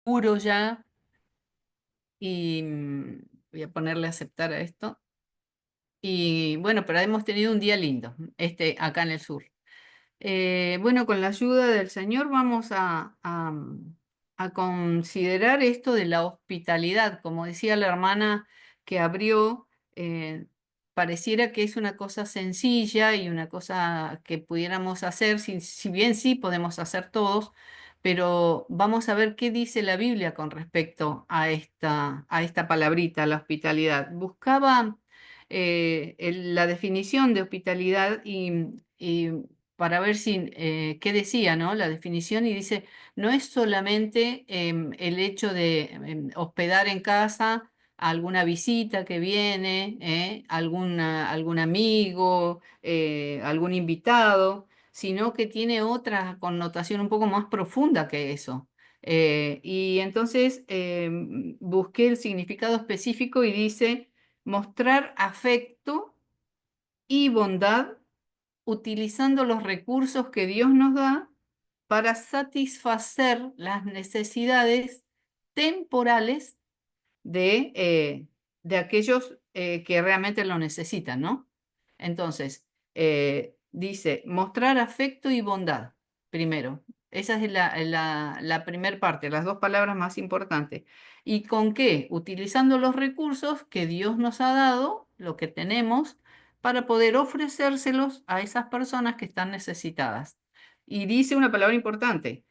Puro ya y voy a ponerle a aceptar a esto. Y bueno, pero hemos tenido un día lindo, acá en el sur. Bueno, con la ayuda del Señor vamos a considerar esto de la hospitalidad. Como decía la hermana que abrió, pareciera que es una cosa sencilla y una cosa que pudiéramos hacer, si bien sí podemos hacer todos, pero vamos a ver qué dice la Biblia con respecto a esta palabrita, la hospitalidad. Buscaba la definición de hospitalidad y para ver qué decía, ¿no? La definición y dice, no es solamente el hecho de hospedar en casa a alguna visita que viene, algún amigo, algún invitado, sino que tiene otra connotación un poco más profunda que eso. Y entonces busqué el significado específico y dice mostrar afecto y bondad utilizando los recursos que Dios nos da para satisfacer las necesidades temporales de aquellos que realmente lo necesitan, ¿no? Entonces, dice, mostrar afecto y bondad, primero. Esa es la primera parte, las dos palabras más importantes. ¿Y con qué? Utilizando los recursos que Dios nos ha dado, lo que tenemos, para poder ofrecérselos a esas personas que están necesitadas. Y dice una palabra importante,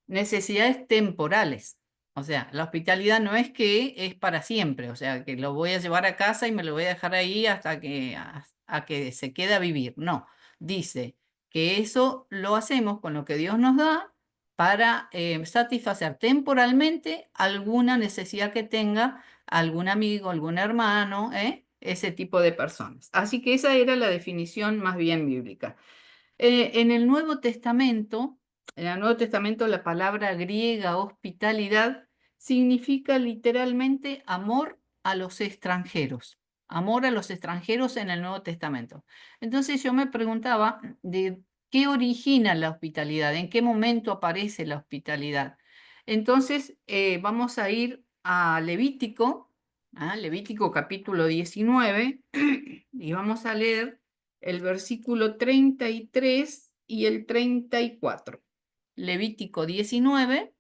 necesidades temporales. O sea, la hospitalidad no es que es para siempre, o sea, que lo voy a llevar a casa y me lo voy a dejar ahí hasta a que se quede a vivir. No, dice que eso lo hacemos con lo que Dios nos da para satisfacer temporalmente alguna necesidad que tenga algún amigo, algún hermano, ese tipo de personas. Así que esa era la definición más bien bíblica. En el Nuevo Testamento, en el Nuevo Testamento la palabra griega hospitalidad significa literalmente amor a los extranjeros. Amor a los extranjeros en el Nuevo Testamento. Entonces yo me preguntaba de qué origina la hospitalidad, en qué momento aparece la hospitalidad. Entonces vamos a ir a Levítico, Levítico capítulo 19, y vamos a leer el versículo 33 y el 34. Levítico 19,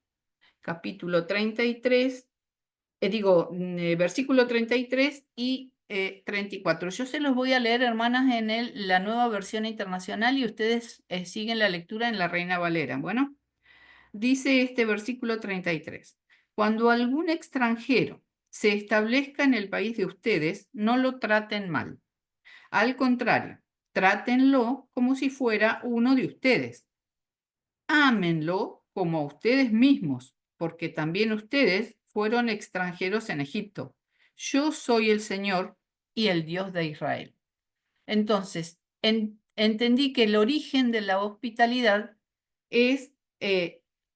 capítulo 33, versículo 33 y 34. Yo se los voy a leer, hermanas, en la nueva versión internacional y ustedes siguen la lectura en la Reina Valera. Bueno, dice este versículo 33. Cuando algún extranjero se establezca en el país de ustedes, no lo traten mal. Al contrario, trátenlo como si fuera uno de ustedes. Ámenlo como a ustedes mismos, porque también ustedes fueron extranjeros en Egipto. Yo soy el Señor y el Dios de Israel. Entonces, entendí que el origen de la hospitalidad es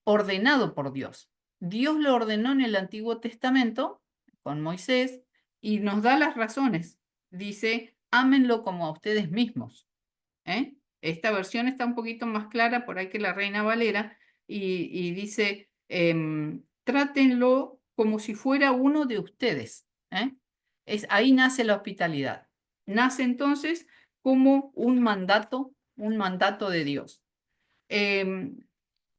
ordenado por Dios. Dios lo ordenó en el Antiguo Testamento con Moisés y nos da las razones. Dice, ámenlo como a ustedes mismos. Esta versión está un poquito más clara por ahí que la Reina Valera y dice, trátenlo como si fuera uno de ustedes. Ahí nace la hospitalidad. Nace entonces como un mandato de Dios. Em,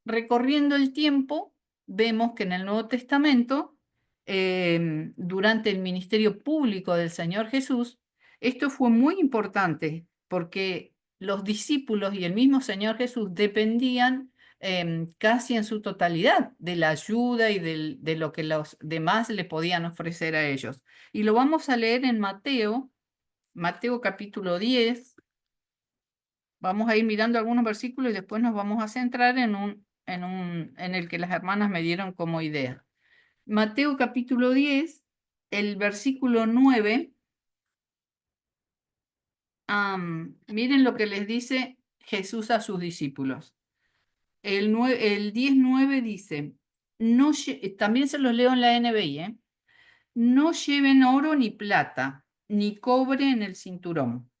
Recorriendo el tiempo, vemos que en el Nuevo Testamento, durante el ministerio público del Señor Jesús, esto fue muy importante porque los discípulos y el mismo Señor Jesús dependían casi en su totalidad de la ayuda y de lo que los demás le podían ofrecer a ellos. Y lo vamos a leer en Mateo, Mateo capítulo 10. Vamos a ir mirando algunos versículos y después nos vamos a centrar en el que las hermanas me dieron como idea. Mateo capítulo 10, el versículo 9. Miren lo que les dice Jesús a sus discípulos. El 10:9 dice, no, también se los leo en la NBI, no lleven oro ni plata, ni cobre en el cinturón,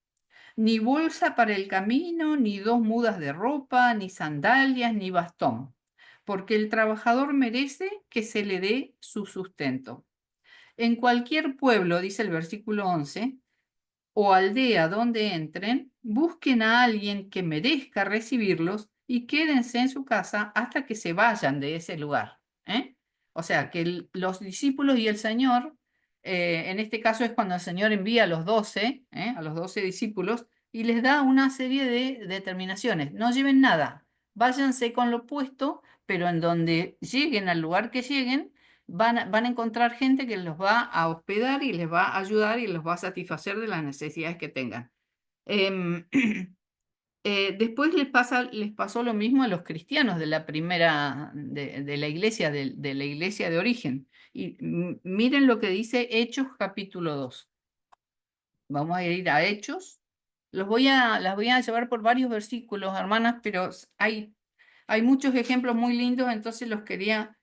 ni bolsa para el camino, ni dos mudas de ropa, ni sandalias, ni bastón, porque el trabajador merece que se le dé su sustento. En cualquier pueblo, dice el versículo 11, o aldea donde entren, busquen a alguien que merezca recibirlos y quédense en su casa hasta que se vayan de ese lugar. ¿Eh? O sea, que los discípulos y el Señor, en este caso es cuando el Señor envía a los 12 discípulos, y les da una serie de determinaciones. No lleven nada, váyanse con lo puesto, pero en donde lleguen al lugar que lleguen, van a encontrar gente que los va a hospedar y les va a ayudar y los va a satisfacer de las necesidades que tengan. Em, después les pasó lo mismo a los cristianos de la primera, de la iglesia, de la iglesia de origen. Y miren lo que dice Hechos capítulo 2. Vamos a ir a Hechos. Las voy a llevar por varios versículos, hermanas, pero hay muchos ejemplos muy lindos, entonces los quería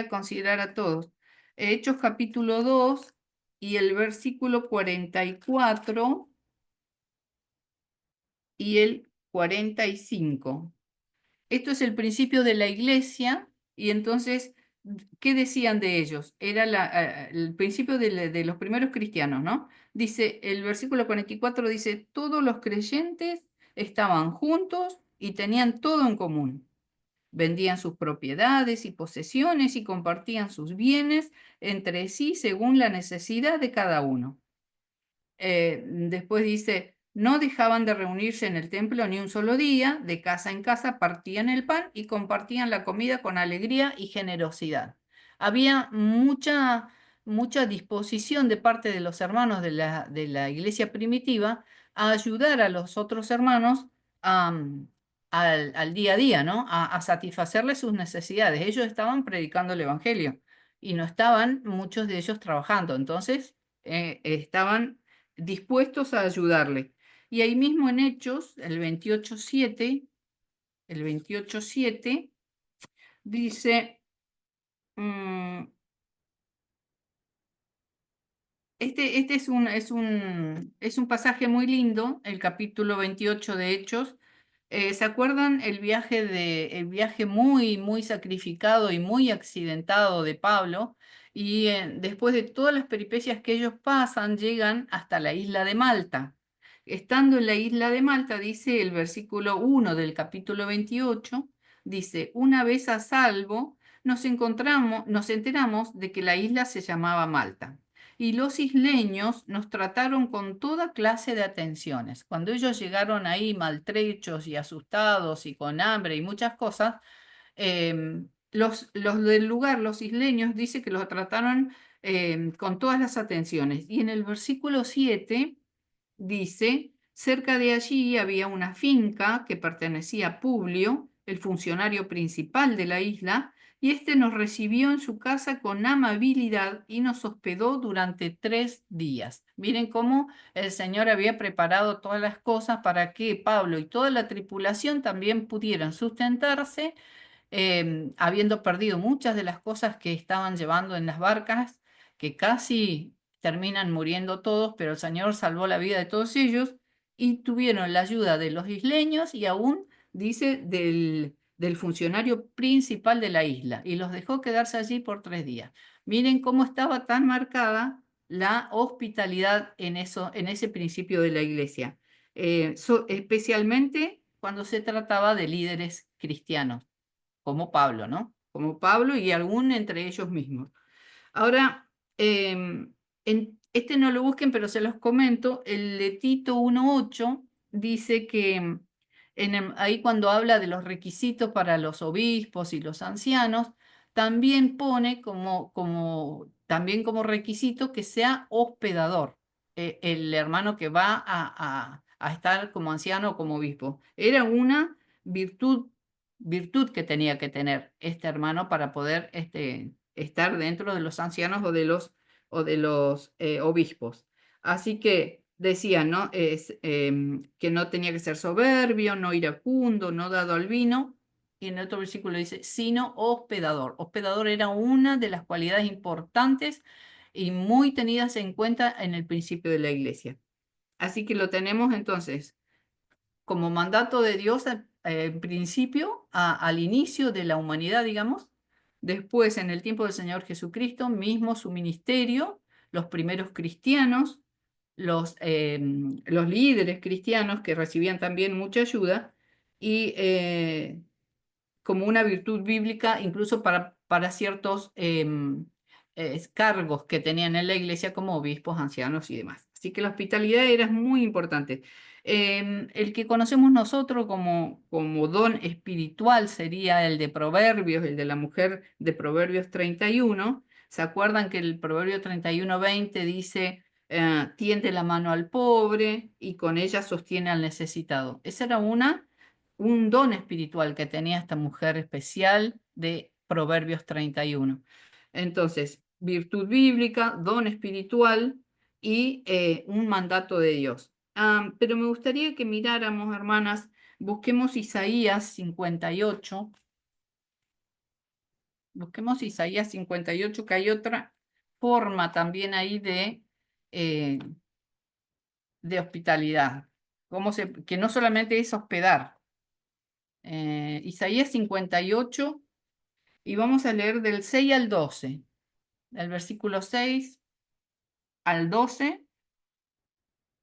considerar a todos. Hechos capítulo 2 y el versículo 44 y el 45. Esto es el principio de la iglesia y entonces, ¿qué decían de ellos? Era el principio de los primeros cristianos, ¿no? Dice, el versículo 44 dice, todos los creyentes estaban juntos y tenían todo en común. Vendían sus propiedades y posesiones y compartían sus bienes entre sí según la necesidad de cada uno. Después dice, no dejaban de reunirse en el templo ni un solo día, de casa en casa partían el pan y compartían la comida con alegría y generosidad. Había mucha disposición de parte de los hermanos de la iglesia primitiva a ayudar a los otros hermanos al día a día, ¿no? A satisfacerles sus necesidades. Ellos estaban predicando el evangelio y no estaban muchos de ellos trabajando, entonces estaban dispuestos a ayudarle. Y ahí mismo en Hechos, el 28:7 dice, este es un pasaje muy lindo, el capítulo 28 de Hechos. ¿Se acuerdan el viaje muy sacrificado y muy accidentado de Pablo? Y después de todas las peripecias que ellos pasan, llegan hasta la isla de Malta. Estando en la isla de Malta, dice el versículo 1 del capítulo 28, dice, una vez a salvo, nos enteramos de que la isla se llamaba Malta. Y los isleños nos trataron con toda clase de atenciones. Cuando ellos llegaron ahí maltrechos y asustados y con hambre y muchas cosas, los del lugar, los isleños, dice que los trataron con todas las atenciones. Y en el versículo 7 dice, cerca de allí había una finca que pertenecía a Publio, el funcionario principal de la isla, y éste nos recibió en su casa con amabilidad y nos hospedó durante 3 días. Miren cómo el Señor había preparado todas las cosas para que Pablo y toda la tripulación también pudieran sustentarse, habiendo perdido muchas de las cosas que estaban llevando en las barcas, que casi terminan muriendo todos, pero el Señor salvó la vida de todos ellos y tuvieron la ayuda de los isleños y aún, dice, del funcionario principal de la isla y los dejó quedarse allí por 3 días. Miren cómo estaba tan marcada la hospitalidad en ese principio de la iglesia, especialmente cuando se trataba de líderes cristianos como Pablo, ¿no? Como Pablo y algún entre ellos mismos. Ahora, este no lo busquen, pero se los comento. El de Tito 1:8 dice que ahí cuando habla de los requisitos para los obispos y los ancianos, también pone también como requisito que sea hospedador, el hermano que va a estar como anciano o como obispo. Era una virtud, virtud que tenía que tener este hermano para poder estar dentro de los ancianos o de los obispos. Así que decía, ¿no? Que no tenía que ser soberbio, no iracundo, no dado al vino. Y en otro versículo dice, sino hospedador. Hospedador era una de las cualidades importantes y muy tenidas en cuenta en el principio de la iglesia. Así que lo tenemos entonces como mandato de Dios en principio, al inicio de la humanidad, digamos, después en el tiempo del Señor Jesucristo, mismo su ministerio, los primeros cristianos, los líderes cristianos que recibían también mucha ayuda y como una virtud bíblica incluso para ciertos cargos que tenían en la iglesia como obispos, ancianos y demás. Así que la hospitalidad era muy importante. El que conocemos nosotros como don espiritual sería el de Proverbios, el de la mujer de Proverbios 31. ¿Se acuerdan que el Proverbio 31:20 dice, tiende la mano al pobre y con ella sostiene al necesitado? Esa era un don espiritual que tenía esta mujer especial de Proverbios 31. Entonces, virtud bíblica, don espiritual y un mandato de Dios. Pero me gustaría que miráramos, hermanas, busquemos Isaías 58. Busquemos Isaías 58, que hay otra forma también ahí eh, de hospitalidad, que no solamente es hospedar. Isaías 58 y vamos a leer del 6 al 12, del versículo 6 al 12.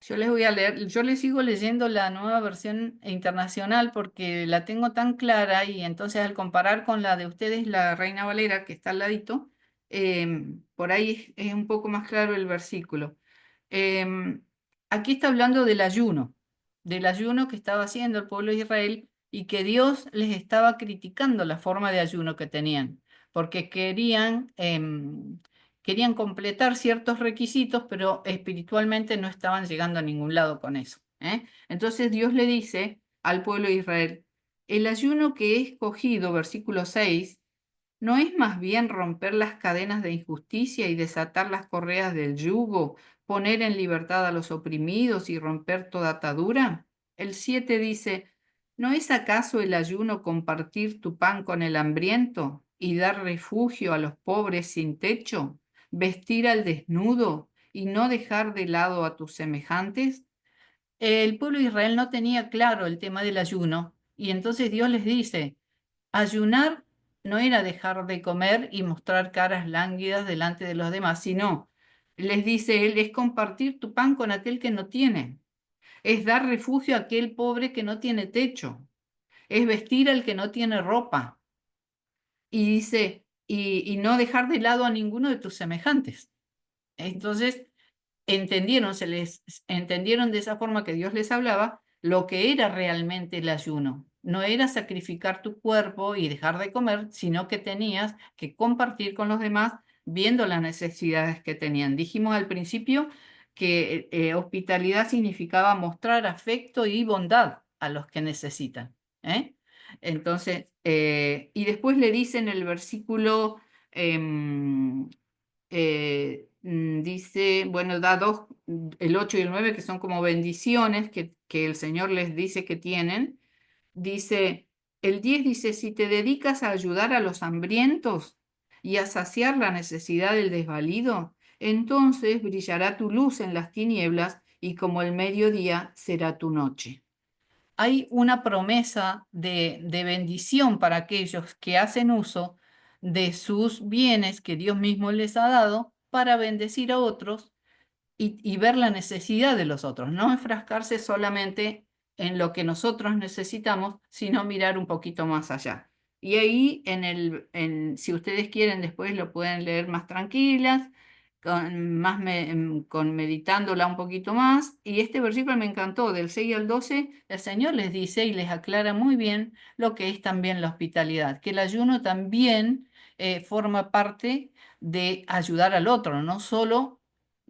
Yo les voy a leer, yo les sigo leyendo la nueva versión internacional porque la tengo tan clara y entonces al comparar con la de ustedes, la Reina Valera, que está al ladito, por ahí es un poco más claro el versículo. Em, Aquí está hablando del ayuno que estaba haciendo el pueblo de Israel y que Dios les estaba criticando la forma de ayuno que tenían, porque querían completar ciertos requisitos, pero espiritualmente no estaban llegando a ningún lado con eso, ¿eh? Entonces Dios le dice al pueblo de Israel, el ayuno que he escogido, versículo 6, ¿no es más bien romper las cadenas de injusticia y desatar las correas del yugo, poner en libertad a los oprimidos y romper toda atadura? El 7 dice, ¿no es acaso el ayuno compartir tu pan con el hambriento y dar refugio a los pobres sin techo, vestir al desnudo y no dejar de lado a tus semejantes? El pueblo de Israel no tenía claro el tema del ayuno y entonces Dios les dice, ayunar no era dejar de comer y mostrar caras lánguidas delante de los demás, sino, les dice él, es compartir tu pan con aquel que no tiene, es dar refugio a aquel pobre que no tiene techo, es vestir al que no tiene ropa. Y dice, y no dejar de lado a ninguno de tus semejantes. Entonces, entendieron de esa forma que Dios les hablaba lo que era realmente el ayuno. No era sacrificar tu cuerpo y dejar de comer, sino que tenías que compartir con los demás viendo las necesidades que tenían. Dijimos al principio que hospitalidad significaba mostrar afecto y bondad a los que necesitan, ¿eh? Entonces, y después le dice en el versículo dice, bueno, da dos, el 8 y el 9, que son como bendiciones que el Señor les dice que tienen. Dice, el 10 dice, si te dedicas a ayudar a los hambrientos y a saciar la necesidad del desvalido, entonces brillará tu luz en las tinieblas y como el mediodía será tu noche. Hay una promesa de bendición para aquellos que hacen uso de sus bienes que Dios mismo les ha dado para bendecir a otros y ver la necesidad de los otros, no enfrascarse solamente en lo que nosotros necesitamos, sino mirar un poquito más allá. Y ahí, si ustedes quieren, después lo pueden leer más tranquilas, con meditándola un poquito más. Y este versículo me encantó, del 6 al 12, el Señor les dice y les aclara muy bien lo que es también la hospitalidad, que el ayuno también forma parte de ayudar al otro, no solo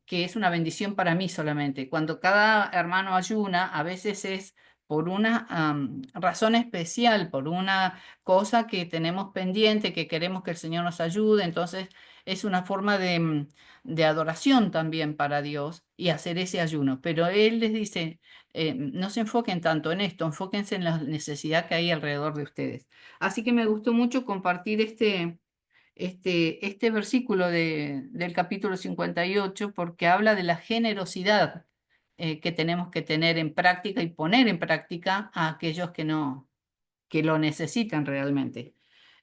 que es una bendición para mí solamente. Cuando cada hermano ayuna, a veces es por una razón especial, por una cosa que tenemos pendiente, que queremos que el Señor nos ayude. Entonces es una forma de adoración también para Dios y hacer ese ayuno. Pero Él les dice, no se enfoquen tanto en esto, enfóquense en la necesidad que hay alrededor de ustedes. Así que me gustó mucho compartir este versículo del capítulo 58 porque habla de la generosidad que tenemos que tener en práctica y poner en práctica a aquellos que lo necesitan realmente.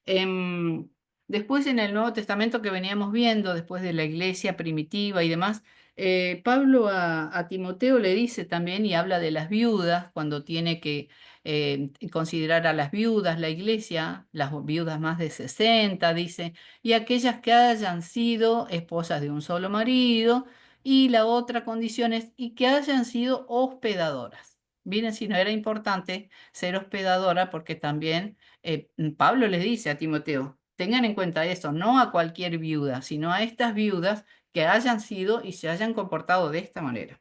Em, Después en el Nuevo Testamento que veníamos viendo, después de la iglesia primitiva y demás, Pablo a Timoteo le dice también y habla de las viudas, cuando tiene que considerar a las viudas, la iglesia, las viudas más de 60 dice, y aquellas que hayan sido esposas de un solo marido, y la otra condición es, y que hayan sido hospedadoras. Miren si no era importante ser hospedadora, porque también Pablo les dice a Timoteo, tengan en cuenta eso, no a cualquier viuda, sino a estas viudas que hayan sido y se hayan comportado de esta manera.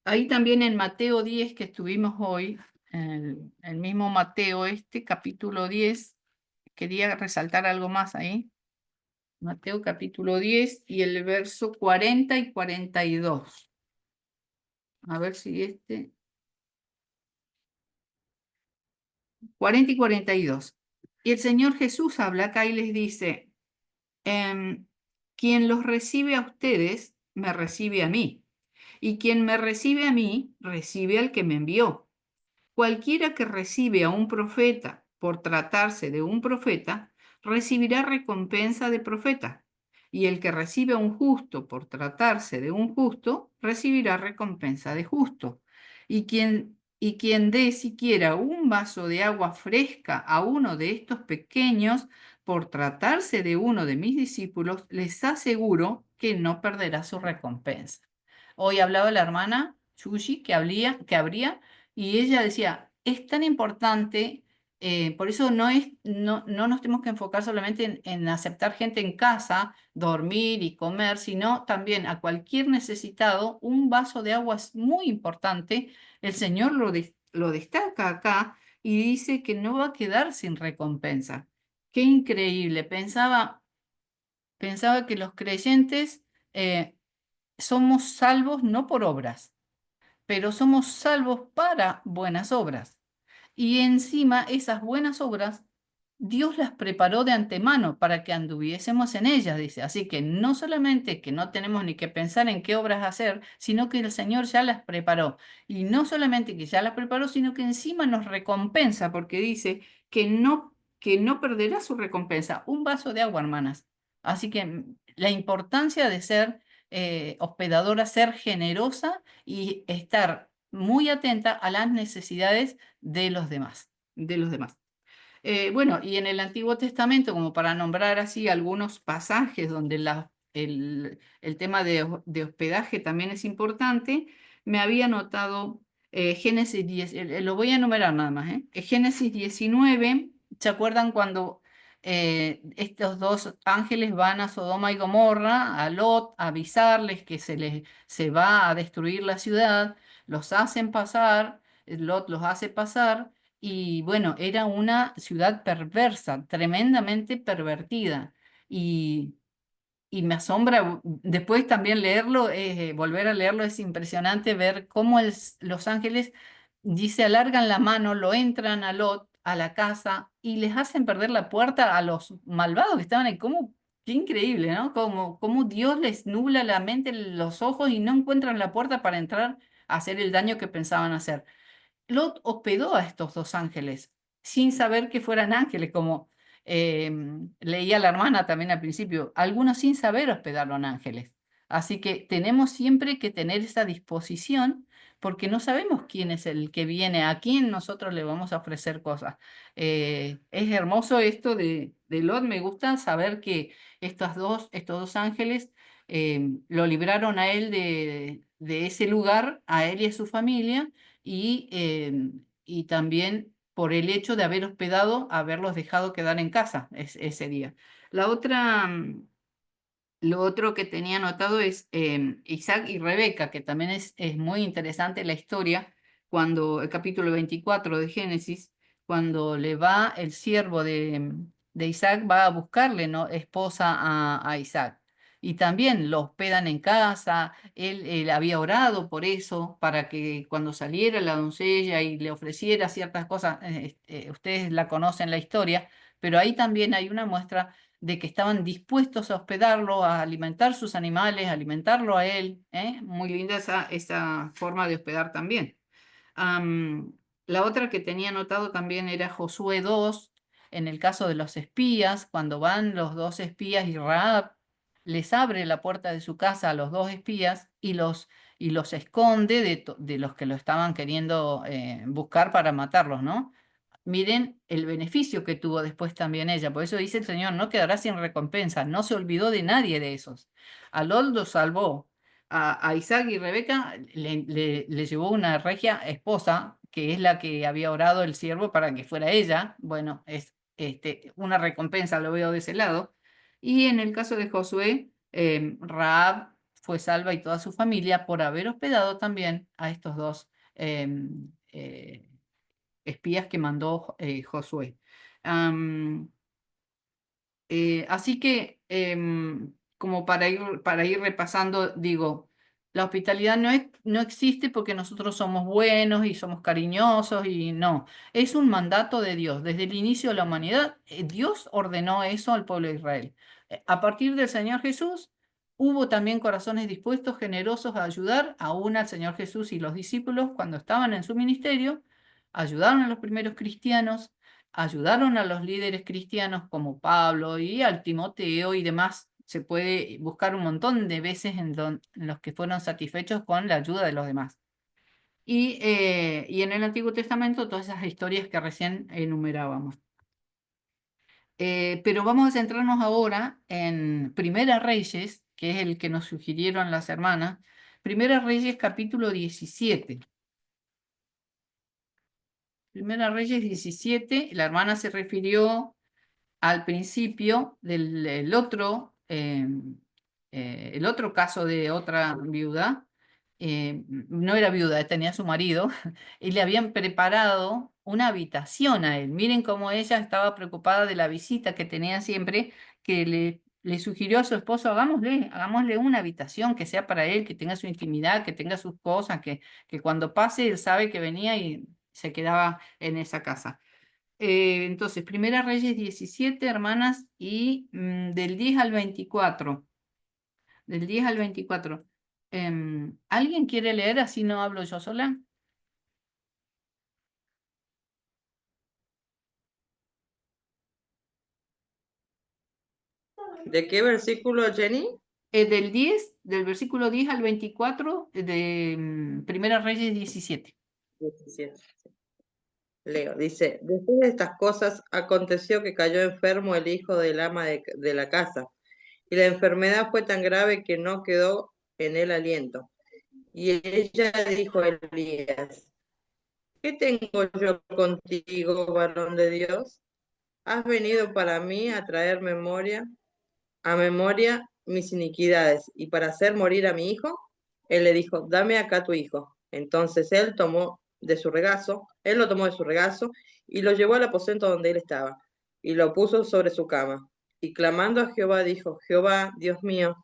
Ahí también en Mateo 10 que estuvimos hoy, el mismo Mateo capítulo 10, quería resaltar algo más ahí. Mateo capítulo 10 y el verso 40 y 42. A ver si 40 y 42. Y el Señor Jesús habla acá y les dice, quien los recibe a ustedes, me recibe a mí. Y quien me recibe a mí, recibe al que me envió. Cualquiera que recibe a un profeta por tratarse de un profeta, recibirá recompensa de profeta. Y el que recibe a un justo por tratarse de un justo, recibirá recompensa de justo. Y quien dé siquiera un vaso de agua fresca a uno de estos pequeños, por tratarse de uno de mis discípulos, les aseguro que no perderá su recompensa. Hoy hablaba la hermana Yushi que habría y ella decía, es tan importante, por eso no nos tenemos que enfocar solamente en aceptar gente en casa, dormir y comer, sino también a cualquier necesitado, un vaso de agua es muy importante. El Señor lo destaca acá y dice que no va a quedar sin recompensa. Qué increíble. Pensaba que los creyentes somos salvos no por obras, pero somos salvos para buenas obras. Y encima esas buenas obras, Dios las preparó de antemano para que anduviésemos en ellas, dice. Así que no solamente que no tenemos ni que pensar en qué obras hacer, sino que el Señor ya las preparó. Y no solamente que ya las preparó, sino que encima nos recompensa, porque dice que no perderá su recompensa. Un vaso de agua, hermanas. Así que la importancia de ser hospedadora, ser generosa y estar muy atenta a las necesidades de los demás. Bueno, y en el Antiguo Testamento, como para nombrar así algunos pasajes donde el tema de hospedaje también es importante, me había notado Génesis 10, lo voy a enumerar nada más, Génesis 19, ¿se acuerdan cuando estos dos ángeles van a Sodoma y Gomorra, a Lot, a avisarles que se va a destruir la ciudad? Los hacen pasar, Lot los hace pasar. Y bueno, era una ciudad perversa, tremendamente pervertida. Y, y me asombra, después también leerlo, volver a leerlo, es impresionante ver cómo los ángeles, dice, alargan la mano, lo entran a Lot, a la casa, y les hacen perder la puerta a los malvados que estaban ahí. Qué increíble, ¿no? Cómo Dios les nubla la mente, los ojos, y no encuentran la puerta para entrar a hacer el daño que pensaban hacer. Lot hospedó a estos dos ángeles sin saber que fueran ángeles, como eh, leía la hermana también al principio, algunos sin saber hospedaron ángeles. Así que tenemos siempre que tener esa disposición porque no sabemos quién es el que viene, a quién nosotros le vamos a ofrecer cosas. Es hermoso esto de Lot, me gusta saber que estos dos ángeles lo libraron a él de ese lugar, a él y a su familia y también por el hecho de haber hospedado, haberlos dejado quedar en casa ese día. La otra, lo otro que tenía anotado es Isaac y Rebeca, que también es muy interesante la historia, cuando el capítulo 24 de Génesis, cuando le va el siervo de Isaac, va a buscarle, ¿no?, esposa a Isaac. Y también lo hospedan en casa, él había orado por eso, para que cuando saliera la doncella y le ofreciera ciertas cosas, ustedes la conocen la historia, pero ahí también hay una muestra de que estaban dispuestos a hospedarlo, a alimentar sus animales, a alimentarlo a él. Muy linda esa forma de hospedar también. La otra que tenía anotado también era Josué 2, en el caso de los espías, cuando van los dos espías y Rahab les abre la puerta de su casa a los dos espías y los esconde de los que lo estaban queriendo buscar para matarlos, ¿no? Miren el beneficio que tuvo después también ella. Por eso dice el Señor, no quedará sin recompensa. No se olvidó de nadie de esos. A Lot lo salvó. A Isaac y Rebeca le llevó una regia esposa, que es la que había orado el siervo para que fuera ella. Bueno, es una recompensa, lo veo de ese lado. Y en el caso de Josué, Rahab fue salva y toda su familia por haber hospedado también a estos dos espías que mandó Josué. Am, Así que, como para ir repasando, digo, la hospitalidad no existe porque nosotros somos buenos y somos cariñosos y no, es un mandato de Dios. Desde el inicio de la humanidad, Dios ordenó eso al pueblo de Israel. A partir del Señor Jesús, hubo también corazones dispuestos, generosos a ayudar, aún al Señor Jesús y los discípulos cuando estaban en su ministerio, ayudaron a los primeros cristianos, ayudaron a los líderes cristianos como Pablo y al Timoteo y demás. Se puede buscar un montón de veces en los que fueron satisfechos con la ayuda de los demás. Y en el Antiguo Testamento todas esas historias que recién enumerábamos. Pero vamos a centrarnos ahora en Primera Reyes, que es el que nos sugirieron las hermanas. Primera Reyes capítulo 17. Primera Reyes 17, la hermana se refirió al principio del el otro caso de otra viuda. No era viuda, tenía su marido, y le habían preparado una habitación a él. Miren cómo ella estaba preocupada de la visita que tenía siempre, que le sugirió a su esposo, hagámosle una habitación que sea para él, que tenga su intimidad, que tenga sus cosas, que cuando pase él sabe que venía y se quedaba en esa casa. Entonces, Primera Reyes 17 hermanas, y del 10 al 24. Del 10 al 24. ¿Alguien quiere leer? Así no hablo yo sola. ¿De qué versículo, Jenny? Del versículo 10 al 24 de Primera Reyes 17. 17. Leo, dice, después de estas cosas aconteció que cayó enfermo el hijo del ama de la casa, y la enfermedad fue tan grave que no quedó en él aliento. Y ella dijo a Elías, ¿qué tengo yo contigo, varón de Dios? ¿Has venido para mí a traer a memoria mis iniquidades y para hacer morir a mi hijo? Él le dijo, dame acá tu hijo. Entonces él lo tomó de su regazo y lo llevó al aposento donde él estaba y lo puso sobre su cama. Y clamando a Jehová dijo, Jehová, Dios mío,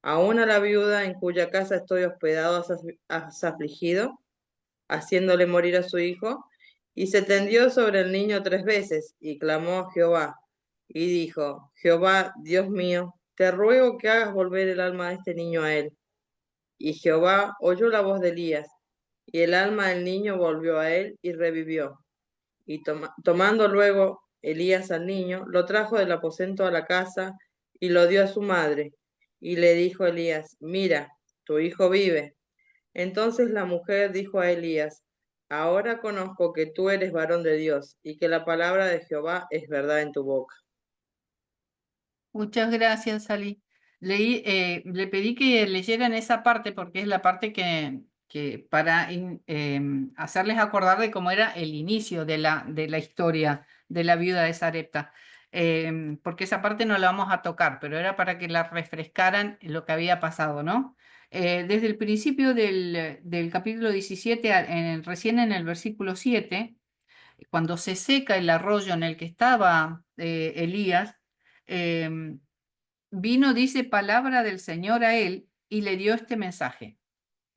aún a la viuda en cuya casa estoy hospedado has afligido, haciéndole morir a su hijo. Y se tendió sobre el niño 3 veces y clamó a Jehová. Y dijo, Jehová, Dios mío, te ruego que hagas volver el alma de este niño a él. Y Jehová oyó la voz de Elías, y el alma del niño volvió a él y revivió. Y tomando luego Elías al niño, lo trajo del aposento a la casa y lo dio a su madre. Y le dijo Elías, mira, tu hijo vive. Entonces la mujer dijo a Elías, ahora conozco que tú eres varón de Dios y que la palabra de Jehová es verdad en tu boca. Muchas gracias, Ali. Le pedí que leyeran esa parte porque es la parte que para hacerles acordar de cómo era el inicio de la historia de la viuda de Sarepta. Porque esa parte no la vamos a tocar, pero era para que la refrescaran lo que había pasado, ¿no? Desde el principio del capítulo 17, recién en el versículo 7, cuando se seca el arroyo en el que estaba Elías, em, vino, dice, palabra del Señor a él y le dio este mensaje.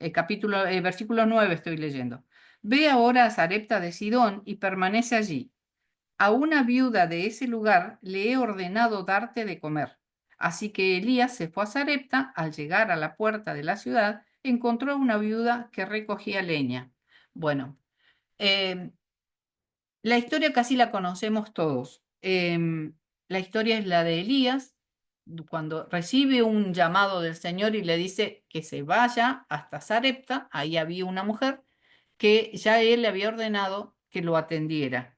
Versículo 9 estoy leyendo. Ve ahora a Sarepta de Sidón y permanece allí. A una viuda de ese lugar le he ordenado darte de comer. Así que Elías se fue a Sarepta. Al llegar a la puerta de la ciudad, encontró a una viuda que recogía leña. Bueno, em, la historia casi la conocemos todos. La historia es la de Elías, cuando recibe un llamado del Señor y le dice que se vaya hasta Sarepta. Ahí había una mujer que ya él le había ordenado que lo atendiera.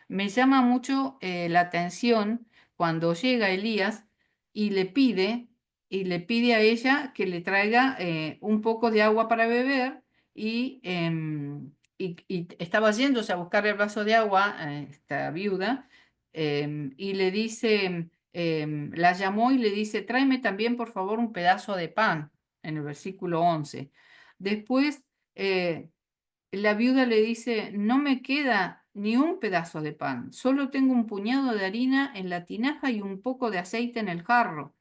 Me llama mucho la atención cuando llega Elías y le pide a ella que le traiga un poco de agua para beber y estaba yéndose a buscar el vaso de agua, esta viuda, y le dice, la llamó y le dice, tráeme también por favor un pedazo de pan, en el versículo 11. Después, la viuda le dice, no me queda ni un pedazo de pan, solo tengo un puñado de harina en la tinaja y un poco de aceite en el jarro.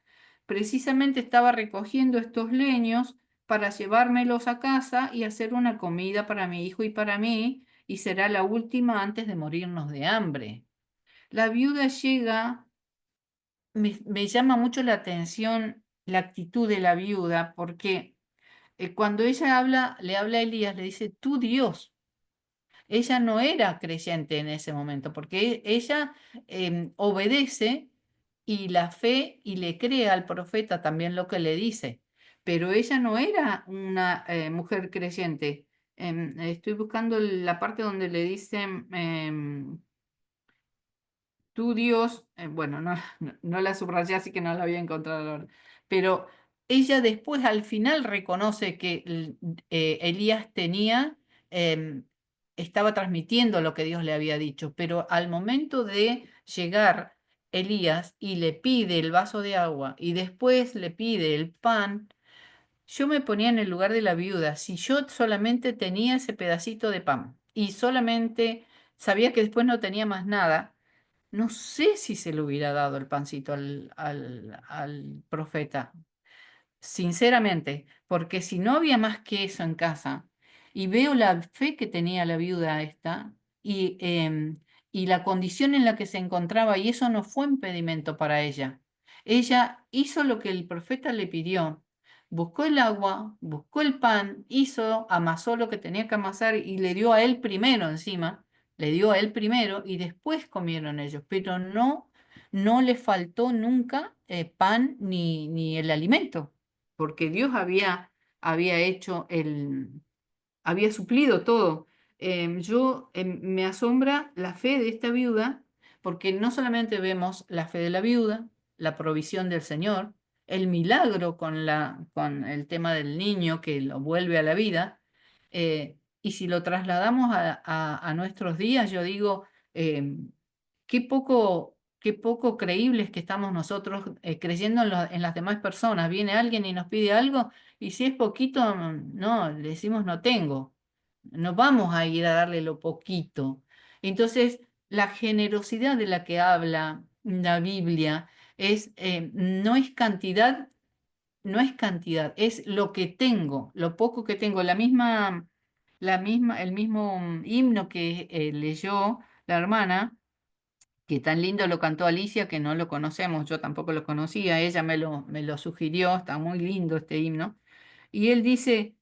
Precisamente estaba recogiendo estos leños para llevármelos a casa y hacer una comida para mi hijo y para mí, y será la última antes de morirnos de hambre. La viuda llega, me llama mucho la atención la actitud de la viuda, porque cuando ella habla, le habla a Elías, le dice, tú Dios. Ella no era creyente en ese momento, porque ella obedece y la fe y le cree al profeta también lo que le dice, pero ella no era una mujer creyente. Estoy buscando la parte donde le dicen, tu Dios, bueno, no la subrayé, así que no la voy a encontrar ahora, pero ella después al final reconoce que Elías em, estaba transmitiendo lo que Dios le había dicho, pero al momento de llegar Elías y le pide el vaso de agua y después le pide el pan, yo me ponía en el lugar de la viuda. Si yo solamente tenía ese pedacito de pan y solamente sabía que después no tenía más nada, no sé si se le hubiera dado el pancito al profeta, sinceramente, porque si no había más que eso en casa y veo la fe que tenía la viuda esta y la condición en la que se encontraba, y eso no fue impedimento para ella. Ella hizo lo que el profeta le pidió. Buscó el agua, buscó el pan, amasó lo que tenía que amasar y le dio a él primero encima, le dio a él primero y después comieron ellos, pero no le faltó nunca pan ni el alimento, porque Dios había hecho había suplido todo. Me asombra la fe de esta viuda, porque no solamente vemos la fe de la viuda, la provisión del Señor, el milagro con el tema del niño que lo vuelve a la vida, y si lo trasladamos a nuestros días, yo digo, em, qué poco creíbles que estamos nosotros creyendo en las demás personas. Viene alguien y nos pide algo y si es poquito, no, le decimos no tengo. No vamos a ir a darle lo poquito. Entonces, la generosidad de la que habla la Biblia no es cantidad, no es cantidad, es lo que tengo, lo poco que tengo. El mismo himno que leyó la hermana, que tan lindo lo cantó Alicia, que no lo conocemos, yo tampoco lo conocía, ella me lo sugirió, está muy lindo este himno. Y él dice,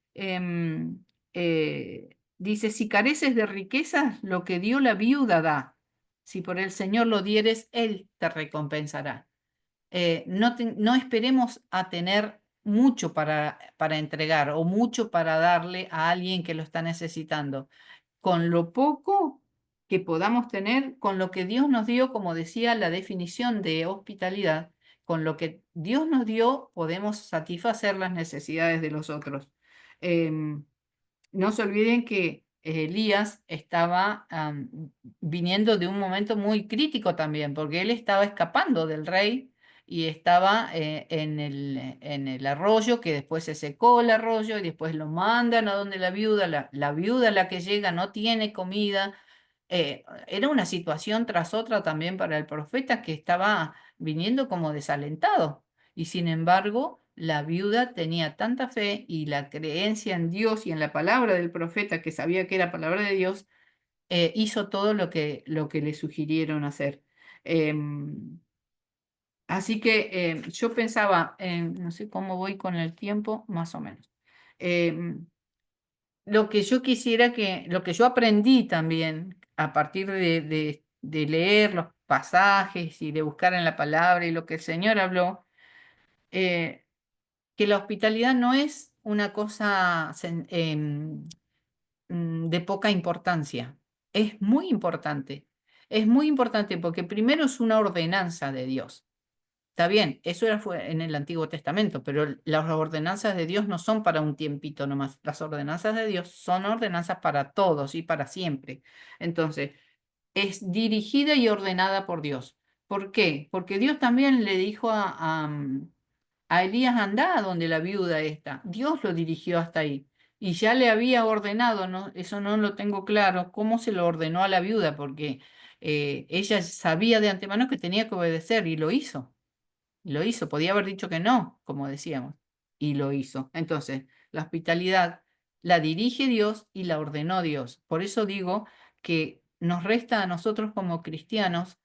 dice, si careces de riquezas, lo que dio la viuda da. Si por el Señor lo dieres, Él te recompensará. No esperemos a tener mucho para entregar o mucho para darle a alguien que lo está necesitando. Con lo poco que podamos tener, con lo que Dios nos dio, como decía la definición de hospitalidad, con lo que Dios nos dio, podemos satisfacer las necesidades de los otros. Em, no se olviden que Elías estaba viniendo de un momento muy crítico también, porque él estaba escapando del rey y estaba en el arroyo, que después se secó el arroyo y después lo mandan a donde la viuda, la viuda la que llega no tiene comida. Era una situación tras otra también para el profeta que estaba viniendo como desalentado. Y sin embargo, la viuda tenía tanta fe y la creencia en Dios y en la palabra del profeta, que sabía que era palabra de Dios, hizo todo lo que le sugirieron hacer. Así que yo pensaba, no sé cómo voy con el tiempo, más o menos. Em, lo que yo quisiera lo que yo aprendí también a partir de leer los pasajes y de buscar en la palabra y lo que el Señor habló, eh, que la hospitalidad no es una cosa de poca importancia. Es muy importante. Es muy importante porque primero es una ordenanza de Dios. Está bien, eso fue en el Antiguo Testamento, pero las ordenanzas de Dios no son para un tiempito nomás. Las ordenanzas de Dios son ordenanzas para todos y para siempre. Entonces, es dirigida y ordenada por Dios. ¿Por qué? Porque Dios también le dijo a Elías, anda a donde la viuda está. Dios lo dirigió hasta ahí. Y ya le había ordenado, ¿no? Eso no lo tengo claro, cómo se lo ordenó a la viuda, porque ella sabía de antemano que tenía que obedecer y lo hizo. Lo hizo, podía haber dicho que no, como decíamos, y lo hizo. Entonces, la hospitalidad la dirige Dios y la ordenó Dios. Por eso digo que nos resta a nosotros como cristianos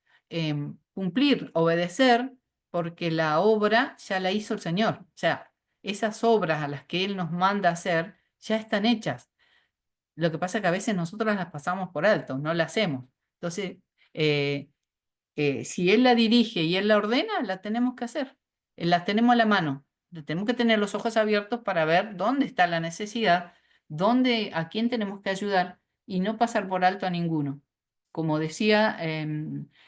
cumplir, obedecer, porque la obra ya la hizo el Señor. O sea, esas obras a las que Él nos manda hacer ya están hechas. Lo que pasa es que a veces nosotros las pasamos por alto, no las hacemos. Entonces, eh, si Él la dirige y Él la ordena, la tenemos que hacer. La tenemos a la mano. Tenemos que tener los ojos abiertos para ver dónde está la necesidad, a quién tenemos que ayudar y no pasar por alto a ninguno. Como decía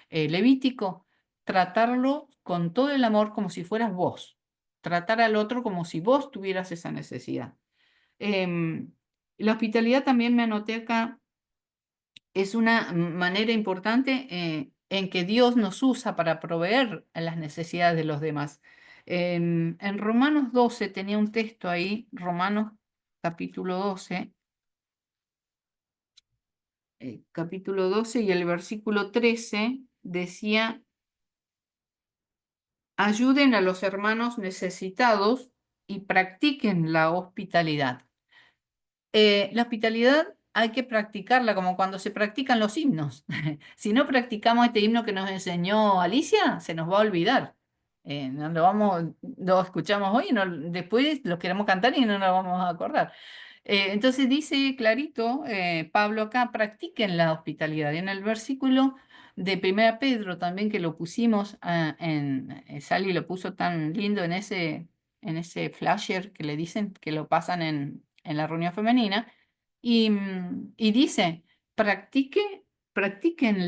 Levítico, tratarlo con todo el amor como si fueras vos. Tratar al otro como si vos tuvieras esa necesidad. Em, la hospitalidad también me anoté acá es una manera importante en que Dios nos usa para proveer a las necesidades de los demás. En Romanos 12 tenía un texto ahí, Romanos capítulo 12, capítulo 12 y el versículo 13 decía, ayuden a los hermanos necesitados y practiquen la hospitalidad. La hospitalidad hay que practicarla como cuando se practican los himnos. Si no practicamos este himno que nos enseñó Alicia, se nos va a olvidar. No lo lo escuchamos hoy y después lo queremos cantar y no nos vamos a acordar. Entonces dice clarito Pablo acá, practiquen la hospitalidad. Y en el versículo de 1 Pedro también que lo pusimos Sally lo puso tan lindo en ese flasher que le dicen que lo pasan en la reunión femenina, y dice, practiquen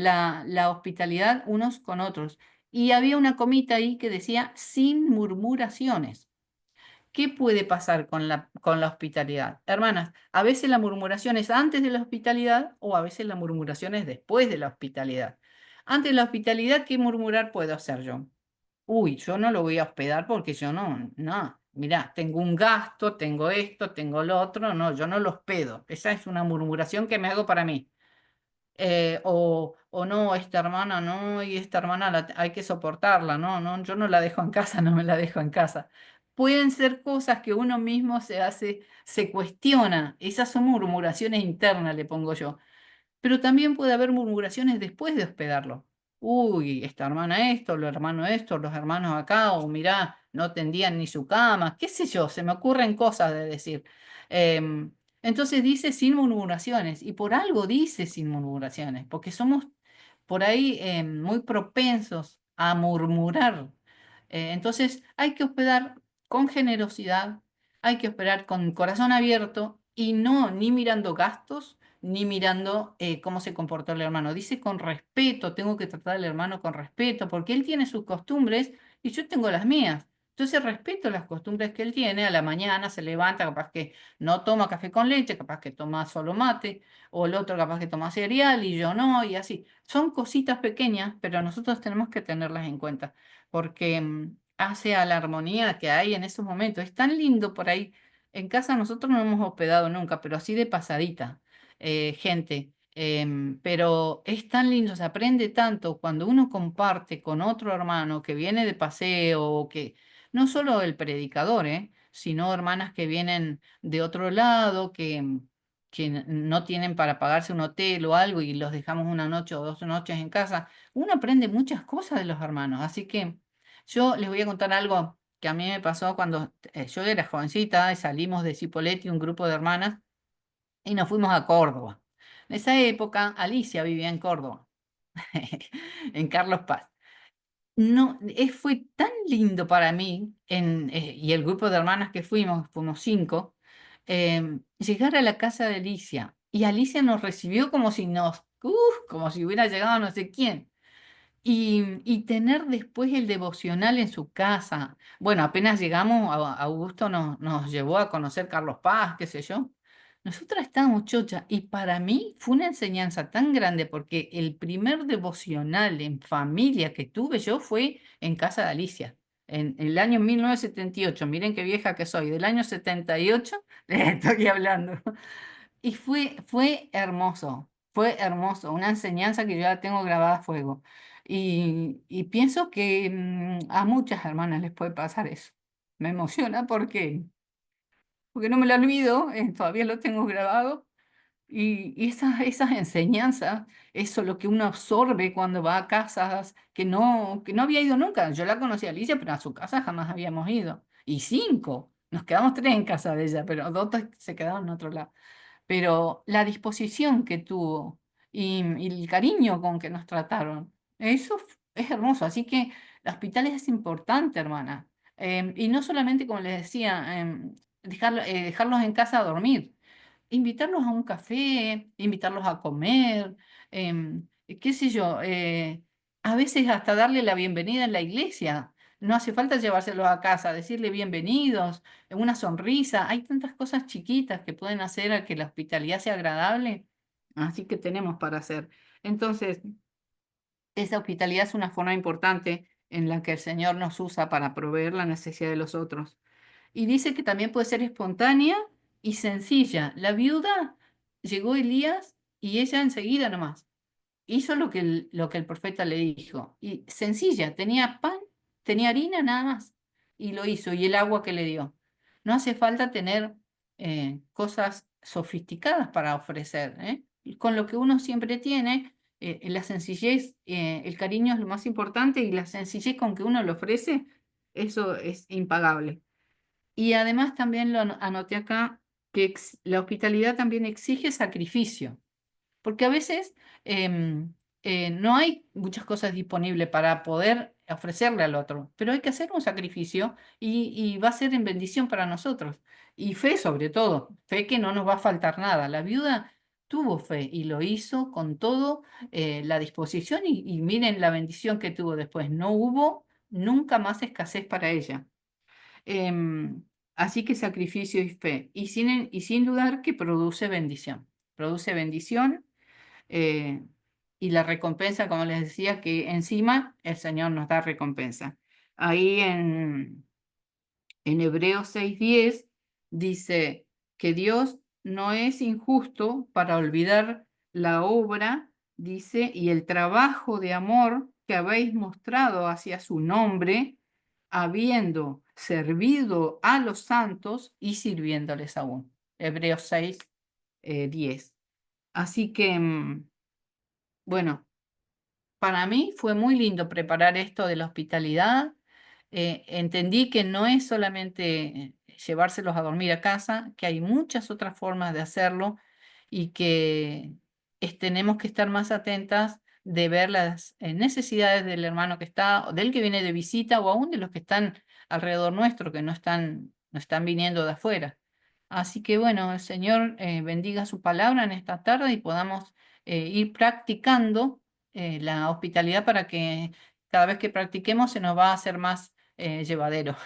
la hospitalidad unos con otros. Y había una comita ahí que decía, sin murmuraciones. ¿Qué puede pasar con la hospitalidad? Hermanas, a veces la murmuración es antes de la hospitalidad o a veces la murmuración es después de la hospitalidad. Antes de la hospitalidad, ¿qué murmurar puedo hacer yo? Uy, yo no lo voy a hospedar porque yo no, mirá, tengo un gasto, tengo esto, tengo lo otro, no, yo no lo hospedo. Esa es una murmuración que me hago para mí. O no, esta hermana no, y esta hermana hay que soportarla, no, no, yo no la dejo en casa, no me la dejo en casa. Pueden ser cosas que uno mismo se cuestiona, esas son murmuraciones internas, le pongo yo. Pero también puede haber murmuraciones después de hospedarlo. Uy, esta hermana esto, los hermanos esto, los hermanos acá, o mirá, no tendían ni su cama, qué sé yo, se me ocurren cosas de decir. Entonces dice sin murmuraciones, y por algo dice sin murmuraciones, porque somos por ahí muy propensos a murmurar. Entonces hay que hospedar con generosidad, hay que hospedar con corazón abierto y no ni mirando gastos ni mirando cómo se comportó el hermano. Dice con respeto, tengo que tratar al hermano con respeto, porque él tiene sus costumbres y yo tengo las mías. Entonces respeto las costumbres que él tiene. A la mañana se levanta, capaz que no toma café con leche, capaz que toma solo mate, o el otro capaz que toma cereal y yo no, y así. Son cositas pequeñas, pero nosotros tenemos que tenerlas en cuenta, porque hace a la armonía que hay en esos momentos. Es tan lindo por ahí. En casa nosotros no hemos hospedado nunca, pero así de pasadita gente. Pero es tan lindo, se aprende tanto cuando uno comparte con otro hermano que viene de paseo, o que no solo el predicador, sino hermanas que vienen de otro lado, que no tienen para pagarse un hotel o algo y los dejamos una noche o 2 noches en casa. Uno aprende muchas cosas de los hermanos. Así que yo les voy a contar algo que a mí me pasó cuando yo era jovencita y salimos de Cipolletti, un grupo de hermanas y nos fuimos a Córdoba. En esa época, Alicia vivía en Córdoba, en Carlos Paz. No, fue tan lindo para mí y el grupo de hermanas que fuimos 5, llegar a la casa de Alicia. Y Alicia nos recibió como si hubiera llegado no sé quién. Y tener después el devocional en su casa. Bueno, apenas llegamos, Augusto nos llevó a conocer Carlos Paz, qué sé yo. Nosotras estábamos chocha y para mí fue una enseñanza tan grande porque el primer devocional en familia que tuve yo fue en casa de Alicia, en el año 1978. Miren qué vieja que soy, del año 78 les estoy hablando. Y fue hermoso, una enseñanza que yo ya tengo grabada a fuego. Y pienso que a muchas hermanas les puede pasar eso. Me emociona porque no me lo olvido, todavía lo tengo grabado. Y esas enseñanzas, eso lo que uno absorbe cuando va a casas que no había ido nunca. Yo la conocí a Alicia, pero a su casa jamás habíamos ido. Y 5, nos quedamos 3 en casa de ella, pero 2 se quedaron en otro lado, pero la disposición que tuvo y el cariño con que nos trataron, eso es hermoso. Así que la hospitalidad es importante, hermana. Y no solamente, como les decía, dejarlos en casa a dormir, invitarlos a un café, invitarlos a comer, qué sé yo, a veces hasta darle la bienvenida en la iglesia. No hace falta llevárselos a casa, decirle bienvenidos, una sonrisa. Hay tantas cosas chiquitas que pueden hacer a que la hospitalidad sea agradable. Así que tenemos para hacer. Entonces, esa hospitalidad es una forma importante en la que el Señor nos usa para proveer la necesidad de los otros. Y dice que también puede ser espontánea y sencilla. La viuda, llegó Elías y ella enseguida nomás hizo lo que el profeta le dijo. Y sencilla, tenía pan, tenía harina nada más. Y lo hizo, y el agua que le dio. No hace falta tener cosas sofisticadas para ofrecer, ¿eh? Y con lo que uno siempre tiene, la sencillez, el cariño es lo más importante y la sencillez con que uno lo ofrece, eso es impagable. Y además también anoté acá que la hospitalidad también exige sacrificio. Porque a veces no hay muchas cosas disponibles para poder ofrecerle al otro, pero hay que hacer un sacrificio y va a ser en bendición para nosotros. Y fe sobre todo, fe que no nos va a faltar nada. La viuda tuvo fe y lo hizo con todo la disposición y miren la bendición que tuvo después. No hubo nunca más escasez para ella. Em, Así que sacrificio y fe. Y sin dudar que produce bendición. Produce bendición eh, y la recompensa, como les decía, que encima el Señor nos da recompensa. Ahí en Hebreos 6:10 dice que Dios no es injusto para olvidar la obra, dice, y el trabajo de amor que habéis mostrado hacia su nombre, habiendo servido a los santos y sirviéndoles aún. Hebreos 6:10. Así que, bueno, para mí fue muy lindo preparar esto de la hospitalidad. Entendí que no es solamente llevárselos a dormir a casa, que hay muchas otras formas de hacerlo y que tenemos que estar más atentas de ver las necesidades del hermano que está, o del que viene de visita, o aún de los que están alrededor nuestro, que no están viniendo de afuera. Así que bueno, el Señor bendiga su palabra en esta tarde y podamos ir practicando la hospitalidad para que cada vez que practiquemos se nos va a hacer más llevadero.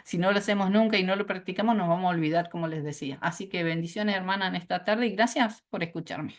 Si no lo hacemos nunca y no lo practicamos, nos vamos a olvidar, como les decía. Así que bendiciones, hermana, en esta tarde y gracias por escucharme.